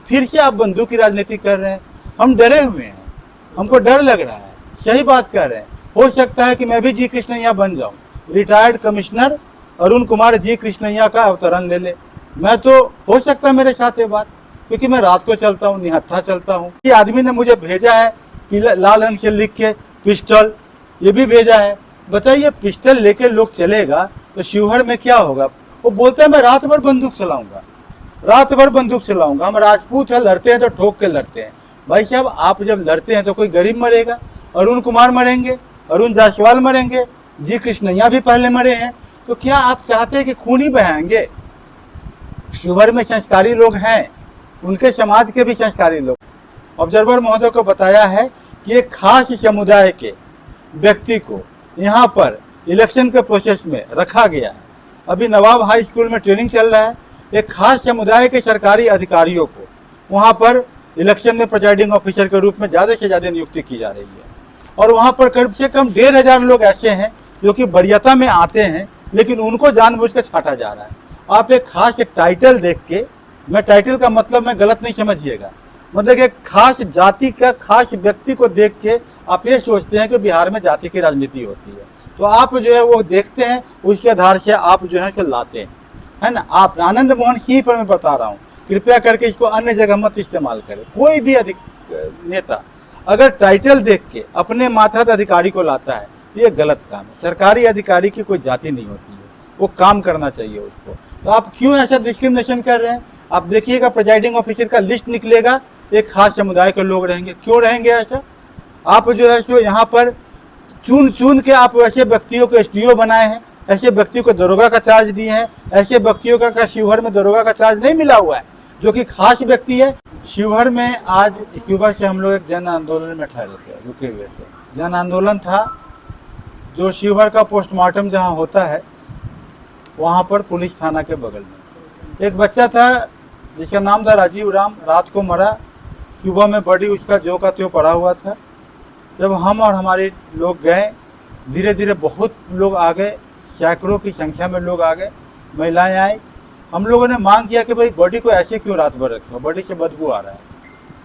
फिर से आप बंदूक की राजनीति कर रहे हैं। हम डरे हुए हैं, हमको डर लग रहा है, सही बात कर रहे हैं। हो सकता है कि मैं भी जी कृष्णैया बन जाऊं, रिटायर्ड कमिश्नर अरुण कुमार जी कृष्णैया का अवतरण ले ले। मैं तो हो सकता है मेरे साथ ये बात, क्योंकि मैं रात को चलता हूँ, निहत्था चलता हूँ। ये आदमी ने मुझे भेजा है पीला लाल रंग से लिख के पिस्टल, ये भी भेजा है। बताइए पिस्टल लेके लोग चलेगा तो शिवहर में क्या होगा? वो बोलते हैं मैं रात भर बंदूक चलाऊंगा, रात भर बंदूक चलाऊंगा। हम राजपूत है, लड़ते हैं तो ठोक के लड़ते हैं। भाई साहब आप जब लड़ते हैं तो कोई गरीब मरेगा, अरुण कुमार मरेंगे, अरुण जायसवाल मरेंगे, जी कृष्णैया भी पहले मरे हैं। तो क्या आप चाहते हैं कि खून ही बहाएंगे? शिवहर में संस्कारी लोग हैं, उनके समाज के भी संस्कारी लोग। ऑब्जर्वर महोदय को बताया है कि एक खास समुदाय के व्यक्ति को यहाँ पर इलेक्शन के प्रोसेस में रखा गया है। अभी नवाब हाई स्कूल में ट्रेनिंग चल रहा है। एक खास समुदाय के सरकारी अधिकारियों को वहाँ पर इलेक्शन में प्रिजाइडिंग ऑफिसर के रूप में ज़्यादा से ज़्यादा नियुक्ति की जा रही है। और वहाँ पर कम से कम 1500 लोग ऐसे हैं जो कि वरीयता में आते हैं, लेकिन उनको जानबूझ कर छांटा जा रहा है। आप एक खास टाइटल देख के, मैं टाइटल का मतलब मैं गलत नहीं समझिएगा, मतलब एक खास जाति का खास व्यक्ति को देख के आप ये सोचते हैं कि बिहार में जाति की राजनीति होती है। तो आप जो है वो देखते हैं, उसके आधार से आप जो है से लाते हैं, है ना। आप आनंद मोहन सिंह पर मैं बता रहा हूँ, कृपया करके इसको अन्य जगह मत इस्तेमाल करें। कोई भी नेता अगर टाइटल देख के अपने मातहत अधिकारी को लाता है तो ये गलत काम है। सरकारी अधिकारी की कोई जाति नहीं होती है, वो काम करना चाहिए उसको। तो आप क्यों ऐसा डिस्क्रिमिनेशन कर रहे हैं? आप देखिएगा प्रिजाइडिंग ऑफिसर का लिस्ट निकलेगा, एक खास समुदाय के लोग रहेंगे। क्यों रहेंगे ऐसा? आप जो है सो यहाँ पर चुन चुन के आप ऐसे व्यक्तियों को एसडीओ बनाए हैं, ऐसे व्यक्तियों को दरोगा का चार्ज दिए हैं, ऐसे व्यक्तियों का शिवहर में दरोगा का चार्ज नहीं मिला हुआ है जो कि खास व्यक्ति है। शिवहर में आज सुबह से हम लोग एक जन आंदोलन में ठहरे थे, रुके हुए थे। जन आंदोलन था जो शिवहर का पोस्टमार्टम जहाँ होता है वहाँ पर पुलिस थाना के बगल में एक बच्चा था जिसका नाम था राजीव राम, रात को मरा। सुबह में बॉडी उसका जो का त्यों पड़ा हुआ था। जब हम और हमारे लोग गए, धीरे धीरे बहुत लोग आ गए, सैकड़ों की संख्या में लोग आ गए, महिलाएं आई। हम लोगों ने मांग किया कि भाई बॉडी को ऐसे क्यों रात भर रखे हो, बॉडी से बदबू आ रहा है।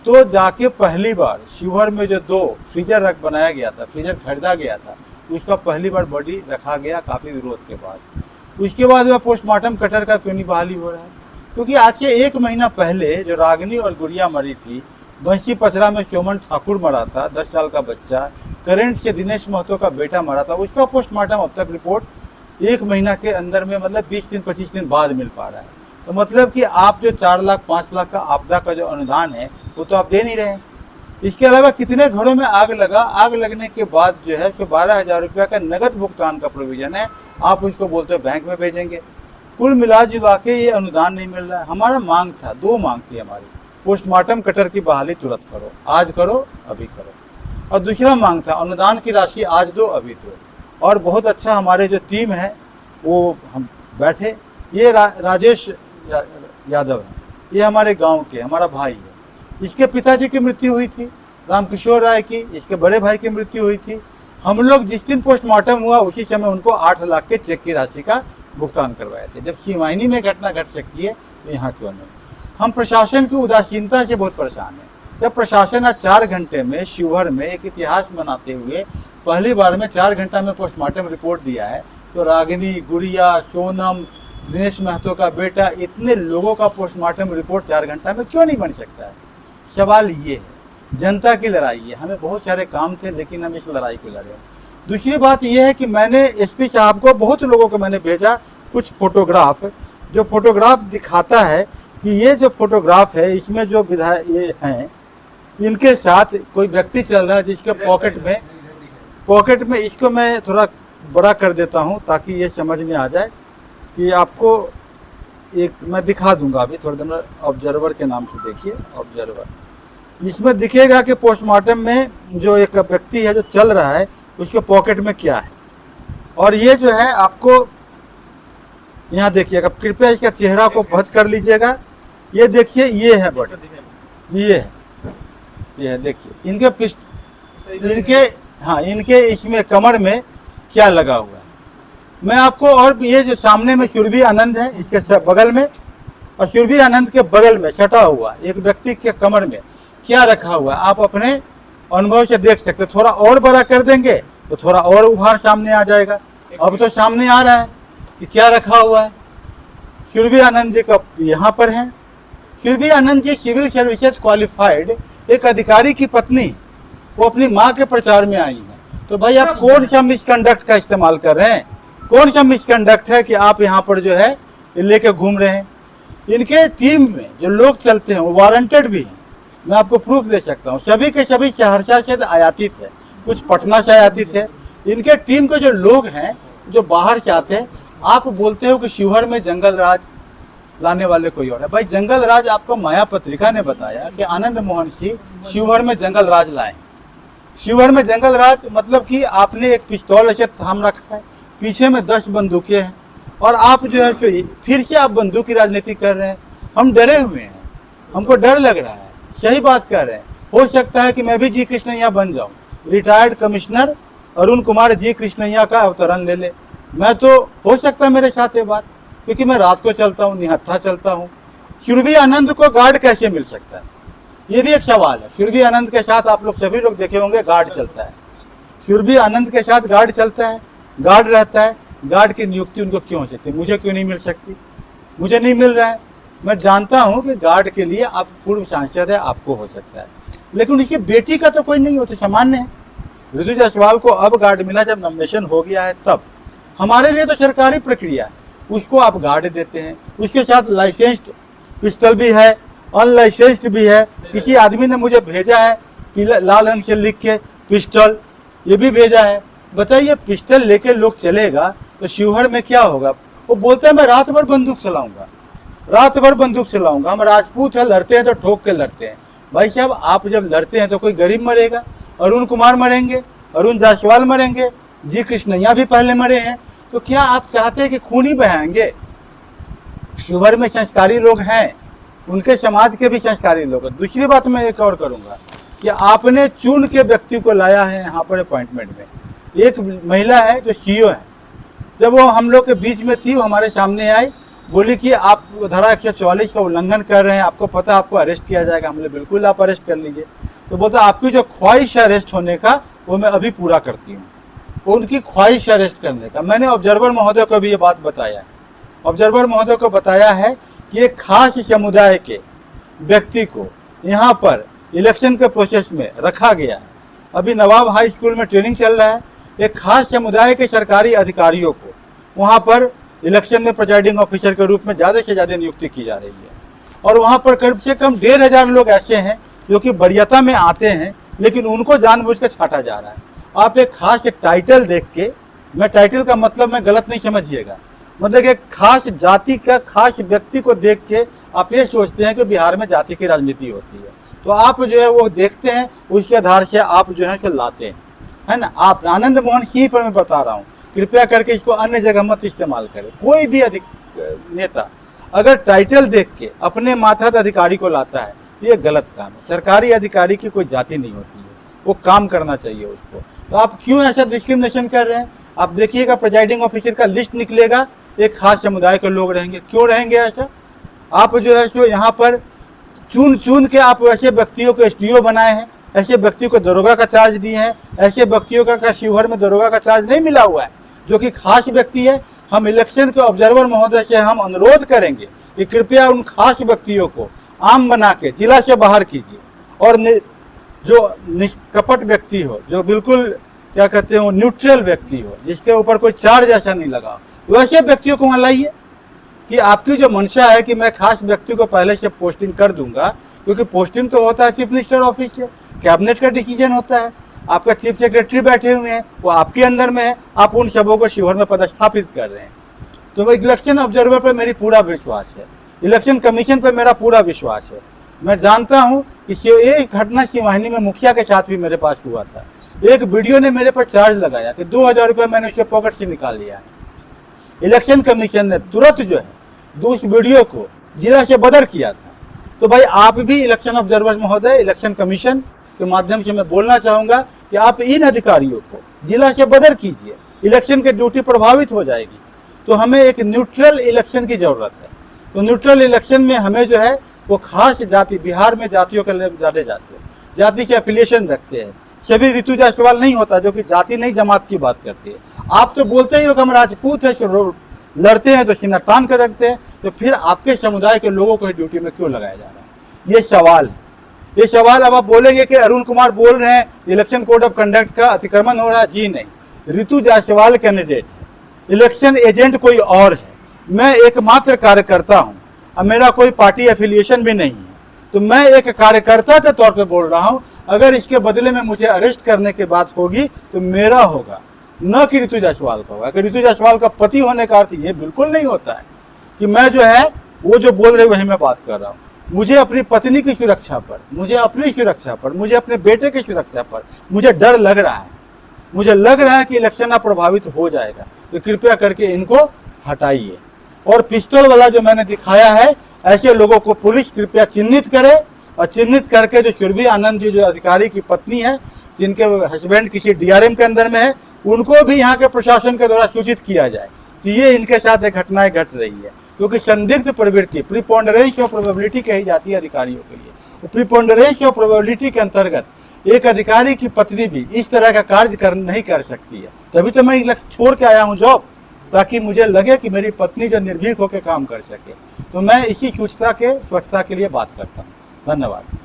तो जाके पहली बार शिवहर में जो 2 फ्रीजर बनाया गया था, फ्रीजर खरीदा गया था, उसका पहली बार बॉडी रखा गया काफ़ी विरोध के बाद। उसके बाद वह पोस्टमार्टम कटर का क्यों नहीं बहाली हो रहा है? क्योंकि आज से 1 महीना पहले जो रागिनी और गुड़िया मरी थी, बंसी पचरा में सोमन ठाकुर मरा था, 10 साल का बच्चा, करंट से दिनेश महतो का बेटा मरा था, उसका पोस्टमार्टम अब तक रिपोर्ट 1 महीना के अंदर में, मतलब 20 दिन 25 दिन बाद मिल पा रहा है। तो मतलब कि आप जो 4 लाख 5 लाख का आपदा का जो अनुदान है वो तो आप दे नहीं रहे हैं। इसके अलावा कितने घरों में आग लगा, आग लगने के बाद जो है 12,000 रुपया का नगद भुगतान का प्रोविजन है, आप उसको बोलते हो बैंक में भेजेंगे। कुल मिला जुला के ये अनुदान नहीं मिल रहा है। हमारा मांग था, 2 मांग थी हमारी, पोस्टमार्टम कटर की बहाली तुरंत करो, आज करो, अभी करो। और दूसरा मांग था अनुदान की राशि आज दो, अभी दो। और बहुत अच्छा हमारे जो टीम है वो हम बैठे, ये राजेश यादव है, ये हमारे गांव के, हमारा भाई है। इसके पिताजी की मृत्यु हुई थी, रामकिशोर राय की, इसके बड़े भाई की मृत्यु हुई थी। हम लोग जिस दिन पोस्टमार्टम हुआ उसी समय उनको 8 लाख के चेक की राशि का भुगतान करवाए थे। जब सिवानी में घटना घट सकती है तो यहाँ क्यों नहीं? हम प्रशासन की उदासीनता से बहुत परेशान हैं। जब प्रशासन आज 4 घंटे में शिवहर में एक इतिहास बनाते हुए पहली बार में 4 घंटा में पोस्टमार्टम रिपोर्ट दिया है, तो रागिनी, गुड़िया, सोनम, दिनेश महतो का बेटा, इतने लोगों का पोस्टमार्टम रिपोर्ट 4 घंटा में क्यों नहीं बन सकता है? सवाल ये है, जनता की लड़ाई है। हमें बहुत सारे काम थे लेकिन हम इस लड़ाई को लड़े। दूसरी बात यह है कि मैंने एसपी साहब को, बहुत लोगों को मैंने भेजा कुछ फोटोग्राफ, जो फोटोग्राफ दिखाता है कि ये जो फोटोग्राफ है इसमें जो विधायक ये हैं, इनके साथ कोई व्यक्ति चल रहा है जिसके पॉकेट में इसको मैं थोड़ा बड़ा कर देता हूँ ताकि ये समझ में आ जाए कि आपको एक मैं दिखा दूंगा अभी थोड़ी देर। ऑब्जर्वर के नाम से देखिए, ऑब्जर्वर, इसमें दिखेगा कि पोस्टमार्टम में जो एक व्यक्ति है जो चल रहा है उसके पॉकेट में क्या है। और ये जो है आपको यहाँ देखिएगा, कृपया इसका चेहरा को भज कर लीजिएगा। ये देखिए, ये है बॉडी, ये है देखिए, इनके इसमें कमर में क्या लगा हुआ है। मैं आपको, और ये जो सामने में सुरभि आनंद है, इसके बगल में और सुरभि आनंद के बगल में सटा हुआ एक व्यक्ति के कमर में क्या रखा हुआ है आप अपने अनुभव से देख सकते हैं। थोड़ा और बड़ा कर देंगे तो थोड़ा और उभार सामने आ जाएगा। अब तो सामने आ रहा है कि क्या रखा हुआ है। सुरभि आनंद जी का यहाँ पर है। Surabhi Anand ji civil services qualified एक अधिकारी की पत्नी, वो अपनी माँ के प्रचार में आई है। तो भाई आप कौन सा मिसकंडक्ट का इस्तेमाल कर रहे हैं? कौन सा मिसकंडक्ट है कि आप यहाँ पर जो है लेके घूम रहे हैं? इनके टीम में जो लोग चलते हैं वो वारंटेड भी हैं। मैं आपको प्रूफ दे सकता हूँ। सभी के सभी सहरसा से आयातित है, कुछ पटना से आयातित है। इनके टीम के जो लोग हैं जो बाहर से आते हैं, आप बोलते हो कि शिवहर में जंगल राज लाने वाले कोई और है। भाई जंगल राज आपको माया पत्रिका ने बताया कि आनंद मोहन सिंह शिवहर में जंगल राज लाए। शिवहर में जंगल राज मतलब कि आपने एक पिस्तौल ऐसे थाम रखा है, पीछे में 10 बंदूकें हैं और आप जो है फिर से आप बंदूक की राजनीति कर रहे हैं। हम डरे हुए हैं, हमको डर लग रहा है। सही बात कर रहे हैं। हो सकता है कि मैं भी जी कृष्णैया बन जाऊं, रिटायर्ड कमिश्नर अरुण कुमार जी कृष्णैया का अवतरण ले ले। मैं तो हो सकता है मेरे साथ ये बात, क्योंकि मैं रात को चलता हूँ, निहत्था चलता हूँ। सुरभि आनंद को गार्ड कैसे मिल सकता है, ये भी एक सवाल है। सुरभि आनंद के साथ आप लोग सभी लोग देखे होंगे गार्ड चलता है। सुरभि आनंद के साथ गार्ड चलता है, गार्ड रहता है। गार्ड की नियुक्ति उनको क्यों हो सकती है? मुझे क्यों नहीं मिल सकती? मुझे नहीं मिल रहा है। मैं जानता हूं कि गार्ड के लिए आप पूर्व सांसद है, आपको हो सकता है, लेकिन उसकी बेटी का तो कोई नहीं होता, सामान्य है। ऋतु जायसवाल को अब गार्ड मिला जब नॉमिनेशन हो गया है तब। हमारे लिए तो सरकारी प्रक्रिया है, उसको आप गार्ड देते हैं। उसके साथ लाइसेंस्ड पिस्टल भी है, अनलाइसेंस्ड भी है। किसी आदमी ने मुझे भेजा है पीला लाल रंग से लिख के पिस्टल, ये भी भेजा है। बताइए पिस्टल लेके लोग चलेगा तो शिवहर में क्या होगा? वो बोलते हैं मैं रात भर बंदूक चलाऊंगा, रात भर बंदूक चलाऊंगा। हम राजपूत है, लड़ते हैं तो ठोक के लड़ते हैं। भाई साहब आप जब लड़ते हैं तो कोई गरीब मरेगा, अरुण कुमार मरेंगे, अरुण जायसवाल मरेंगे, जी कृष्णैया भी पहले मरे हैं। तो क्या आप चाहते हैं कि खून ही बहाएंगे? शिवहर में संस्कारी लोग हैं, उनके समाज के भी संस्कारी लोग हैं। दूसरी बात मैं एक और करूंगा कि आपने चुन के व्यक्ति को लाया है यहाँ पर अपॉइंटमेंट में। एक महिला है जो सीईओ है, जब वो हम लोग के बीच में थी वो हमारे सामने आई, बोली कि आप धारा 144 का उल्लंघन कर रहे हैं, आपको पता है आपको अरेस्ट किया जाएगा। हमने बिल्कुल आप अरेस्ट कर लीजिए। तो बोलता आपकी जो ख्वाहिश है अरेस्ट होने का वो मैं अभी पूरा करती हूँ। उनकी ख्वाहिश अरेस्ट करने का मैंने ऑब्जर्वर महोदय को भी ये बात बताया। ऑब्जर्वर महोदय को बताया है कि एक खास समुदाय के व्यक्ति को यहाँ पर इलेक्शन के प्रोसेस में रखा गया है। अभी नवाब हाई स्कूल में ट्रेनिंग चल रहा है। एक खास समुदाय के सरकारी अधिकारियों को वहाँ पर इलेक्शन में प्रिजाइडिंग ऑफिसर के रूप में ज़्यादा से ज़्यादा नियुक्ति की जा रही है। और वहाँ पर कम से कम 1500 लोग ऐसे हैं जो कि वरीयता में आते हैं, लेकिन उनको जानबूझ कर छांटा जा रहा है। आप एक खास टाइटल देख के, मैं टाइटल का मतलब मैं गलत नहीं समझिएगा, मतलब एक खास जाति का खास व्यक्ति को देख के आप ये सोचते हैं कि बिहार में जाति की राजनीति होती है। तो आप जो है वो देखते हैं, उसके आधार से आप जो है लाते हैं, है ना। आप आनंद मोहन सिंह पर मैं बता रहा हूँ, कृपया करके इसको अन्य जगह मत इस्तेमाल करें। कोई भी नेता अगर टाइटल देख के अपने मातहत अधिकारी को लाता है ये गलत काम है। सरकारी अधिकारी की कोई जाति नहीं होती है, वो काम करना चाहिए उसको। तो आप क्यों ऐसा डिस्क्रिमिनेशन कर रहे हैं? आप देखिएगा प्रिजाइडिंग ऑफिसर का लिस्ट निकलेगा, एक खास समुदाय के लोग रहेंगे। क्यों रहेंगे ऐसा? आप जो है सो यहाँ पर चुन चुन के आप ऐसे व्यक्तियों को एसडीओ बनाए हैं, ऐसे व्यक्तियों को दरोगा का चार्ज दिए हैं। ऐसे व्यक्तियों का शिवहर में दरोगा का चार्ज नहीं मिला हुआ है, जो कि खास व्यक्ति है। हम इलेक्शन के ऑब्जर्वर महोदय से हम अनुरोध करेंगे कि कृपया उन खास व्यक्तियों को आम बना के जिला से बाहर कीजिए, और जो निष्कपट व्यक्ति हो, जो बिल्कुल क्या कहते हैं वो न्यूट्रल व्यक्ति हो, जिसके ऊपर कोई चार्ज ऐसा नहीं लगा, वैसे व्यक्तियों को वहाँ लाइए। कि आपकी जो मंशा है कि मैं खास व्यक्ति को पहले से पोस्टिंग कर दूंगा, क्योंकि पोस्टिंग तो होता है चीफ मिनिस्टर ऑफिस से, कैबिनेट का डिसीजन होता है। आपका चीफ सेक्रेटरी बैठे हुए हैं, वो आपके अंदर में है, आप उन सबों को शिवहर में पदस्थापित कर रहे हैं। तो इलेक्शन ऑब्जर्वर पर मेरी पूरा विश्वास है, इलेक्शन कमीशन पर मेरा पूरा विश्वास है। मैं जानता हूँ कि एक घटना सिवाहिनी में मुखिया के साथ भी मेरे पास हुआ था। एक वीडियो ने मेरे पर चार्ज लगाया कि 2000 रुपये मैंने उसके पॉकेट से निकाल लिया है। इलेक्शन कमीशन ने तुरंत जो है उस वीडियो को जिला से बदर किया था। तो भाई आप भी इलेक्शन ऑब्जर्वर महोदय, इलेक्शन कमीशन के माध्यम से मैं बोलना चाहूँगा कि आप इन अधिकारियों को जिला से बदर कीजिए, इलेक्शन की ड्यूटी प्रभावित हो जाएगी। तो हमें एक न्यूट्रल इलेक्शन की ज़रूरत है। तो न्यूट्रल इलेक्शन में हमें जो है वो खास जाति, बिहार में जातियों के लिए ज़्यादा जाते हैं, जाति से एफिलिएशन रखते हैं। सभी ऋतु जायसवाल नहीं होता जो कि जाति नहीं जमात की बात करती है। आप तो बोलते ही हो कि हम राजपूत है, लड़ते हैं तो सीना तान कर रखते हैं, तो फिर आपके समुदाय के लोगों को ड्यूटी में क्यों लगाया जा रहा है? ये सवाल है। ये सवाल अब आप बोलेंगे कि अरुण कुमार बोल रहे हैं इलेक्शन कोड ऑफ कंडक्ट का अतिक्रमण हो रहा है। जी नहीं, ऋतु जायसवाल कैंडिडेट है, इलेक्शन एजेंट कोई और है, मैं एकमात्र कार्यकर्ता हूं। अब मेरा कोई पार्टी एफिलिएशन भी नहीं है, तो मैं एक कार्यकर्ता के तौर पे बोल रहा हूं। अगर इसके बदले में मुझे अरेस्ट करने की बात होगी तो मेरा होगा, न कि ऋतु जायसवाल का होगा। ऋतु जायसवाल का पति होने का अर्थ ये बिल्कुल नहीं होता है कि मैं जो है वो जो बोल रहे वही मैं बात कर रहा हूँ। मुझे अपनी पत्नी की सुरक्षा पर, मुझे अपनी सुरक्षा पर, मुझे अपने बेटे की सुरक्षा पर मुझे डर लग रहा है। मुझे लग रहा है कि इलेक्शन अब प्रभावित हो जाएगा, तो कृपया करके इनको हटाइए। और पिस्टल वाला जो मैंने दिखाया है, ऐसे लोगों को पुलिस कृपया चिन्हित करे, और चिन्हित करके जो सुरभि आनंद जी जो अधिकारी की पत्नी है, जिनके हस्बैंड किसी डीआरएम के अंदर में है, उनको भी यहाँ के प्रशासन के द्वारा सूचित किया जाए कि ये इनके साथ एक घटनाएं घट रही है। क्योंकि संदिग्ध प्रवृत्ति, प्रीपोंडरेंस ऑफ प्रोबेबिलिटी कही जाती है अधिकारियों के लिए, तो प्रीपोंडरेंस ऑफ प्रोबेबिलिटी के अंतर्गत एक अधिकारी की पत्नी भी इस तरह का कार्य नहीं कर सकती है। तभी तो मैं छोड़ के आया हूँ जॉब, ताकि मुझे लगे कि मेरी पत्नी जो निर्भीक होकर काम कर सके। तो मैं इसी स्वच्छता के लिए बात करता हूँ। धन्यवाद।